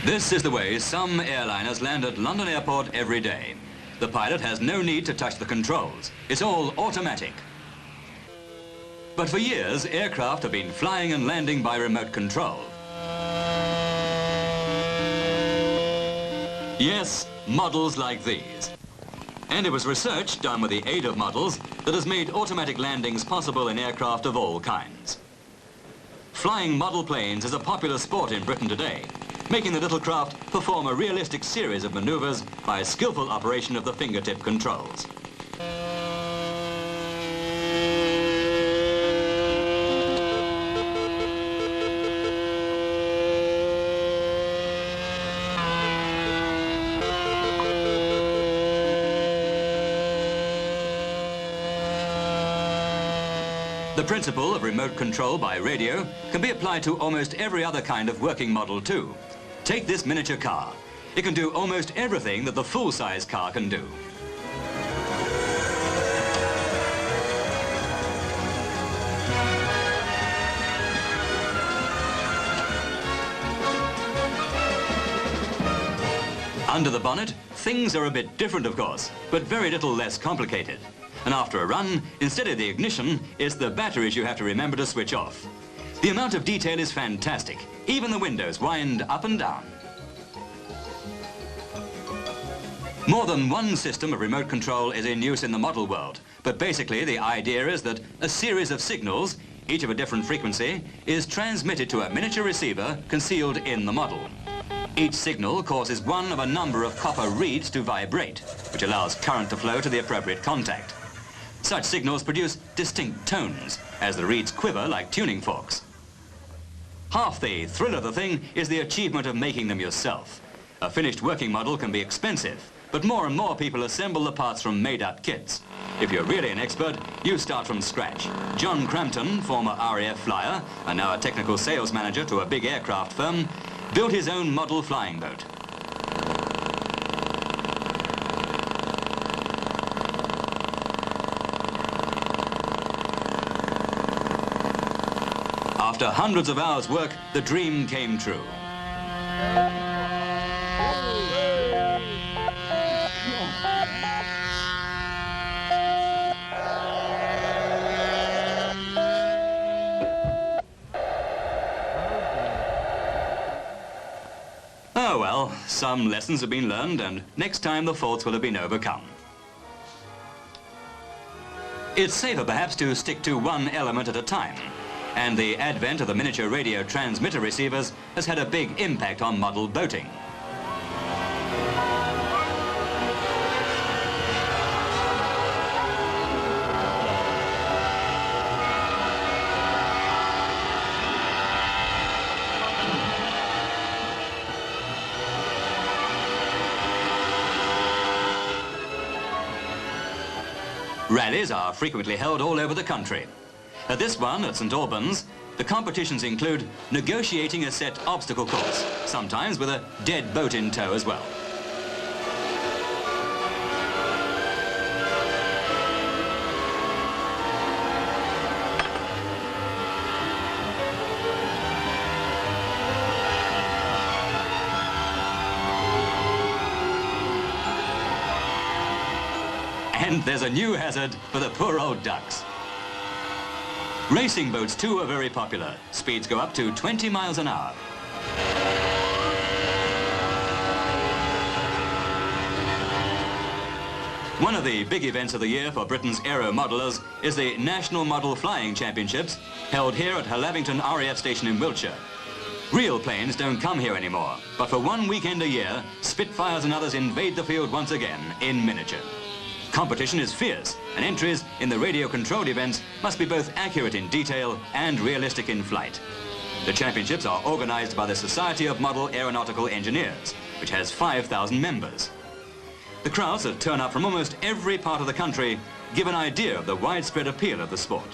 This is the way some airliners land at London Airport every day. The pilot has no need to touch the controls. It's all automatic. But for years, aircraft have been flying and landing by remote control. Yes, models like these. And it was research done with the aid of models that has made automatic landings possible in aircraft of all kinds. Flying model planes is a popular sport in Britain today, making the little craft perform a realistic series of maneuvers by skillful operation of the fingertip controls. The principle of remote control by radio can be applied to almost every other kind of working model too. Take this miniature car. It can do almost everything that the full-size car can do. Under the bonnet, things are a bit different, of course, but very little less complicated. And after a run, instead of the ignition, it's the batteries you have to remember to switch off. The amount of detail is fantastic. Even the windows wind up and down. More than one system of remote control is in use in the model world, but basically the idea is that a series of signals, each of a different frequency, is transmitted to a miniature receiver concealed in the model. Each signal causes one of a number of copper reeds to vibrate, which allows current to flow to the appropriate contact. Such signals produce distinct tones, as the reeds quiver like tuning forks. Half the thrill of the thing is the achievement of making them yourself. A finished working model can be expensive, but more and more people assemble the parts from made-up kits. If you're really an expert, you start from scratch. John Crampton, former RAF flyer, and now a technical sales manager to a big aircraft firm, built his own model flying boat. After hundreds of hours' work, the dream came true. Oh well, some lessons have been learned, and next time the faults will have been overcome. It's safer perhaps to stick to one element at a time. And the advent of the miniature radio transmitter receivers has had a big impact on model boating. Rallies are frequently held all over the country. At this one, at St Albans, the competitions include negotiating a set obstacle course, sometimes with a dead boat in tow as well. And there's a new hazard for the poor old ducks. Racing boats, too, are very popular. Speeds go up to 20 miles an hour. One of the big events of the year for Britain's aero modelers is the National Model Flying Championships, held here at Lavington RAF Station in Wiltshire. Real planes don't come here anymore, but for one weekend a year, Spitfires and others invade the field once again in miniature. Competition is fierce, and entries in the radio-controlled events must be both accurate in detail and realistic in flight. The championships are organized by the Society of Model Aeronautical Engineers, which has 5,000 members. The crowds that turn up from almost every part of the country give an idea of the widespread appeal of the sport.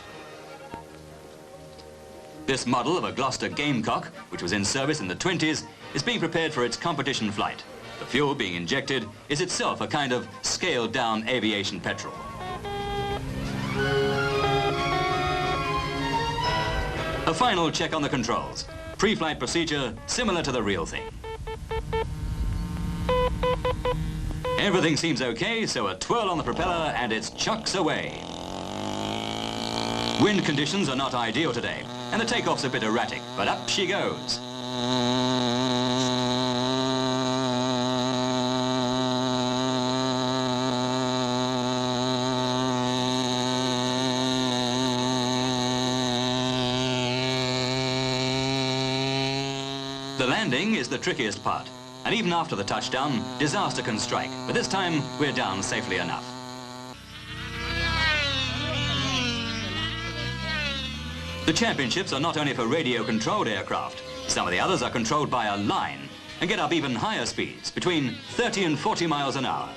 This model of a Gloucester Gamecock, which was in service in the 20s, is being prepared for its competition flight. The fuel being injected is itself a kind of scaled-down aviation petrol. A final check on the controls. Pre-flight procedure similar to the real thing. Everything seems okay, so a twirl on the propeller and it's chucks away. Wind conditions are not ideal today, and the takeoff's a bit erratic, but up she goes. The landing is the trickiest part, and even after the touchdown, disaster can strike, but this time we're down safely enough. The championships are not only for radio-controlled aircraft. Some of the others are controlled by a line and get up even higher speeds, between 30 and 40 miles an hour.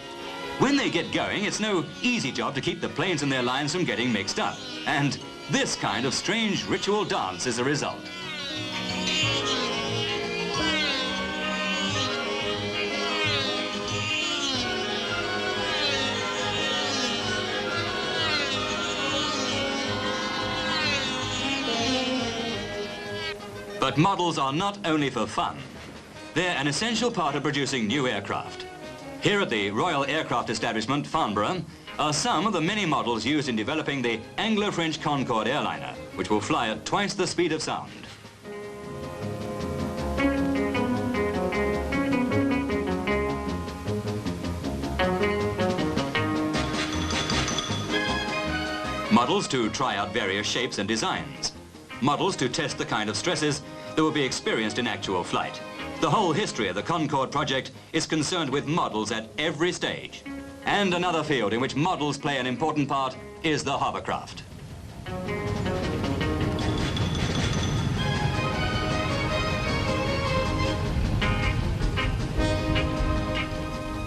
When they get going, it's no easy job to keep the planes and their lines from getting mixed up. And this kind of strange ritual dance is the result. But models are not only for fun. They're an essential part of producing new aircraft. Here at the Royal Aircraft Establishment, Farnborough, are some of the many models used in developing the Anglo-French Concorde airliner, which will fly at twice the speed of sound. Models to try out various shapes and designs. Models to test the kind of stresses that will be experienced in actual flight. The whole history of the Concorde project is concerned with models at every stage. And another field in which models play an important part is the hovercraft.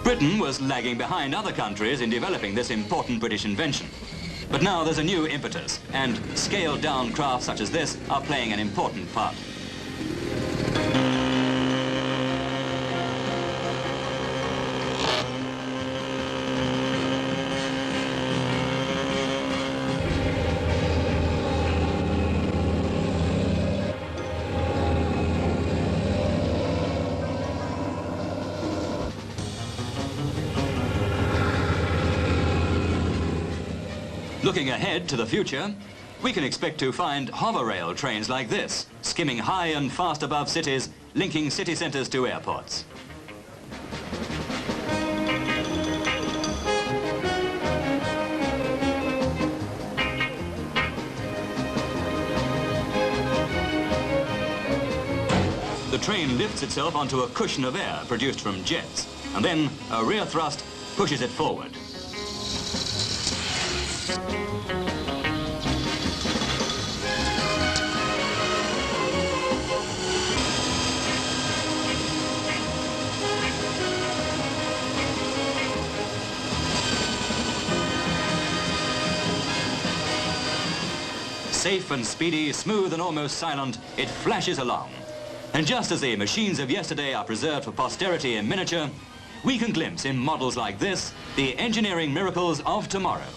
Britain was lagging behind other countries in developing this important British invention. But now there's a new impetus, and scaled-down craft such as this are playing an important part. Looking ahead to the future, we can expect to find hover rail trains like this, skimming high and fast above cities, linking city centres to airports. The train lifts itself onto a cushion of air produced from jets, and then a rear thrust pushes it forward. Safe and speedy, smooth and almost silent, it flashes along. And just as the machines of yesterday are preserved for posterity in miniature, we can glimpse in models like this the engineering miracles of tomorrow.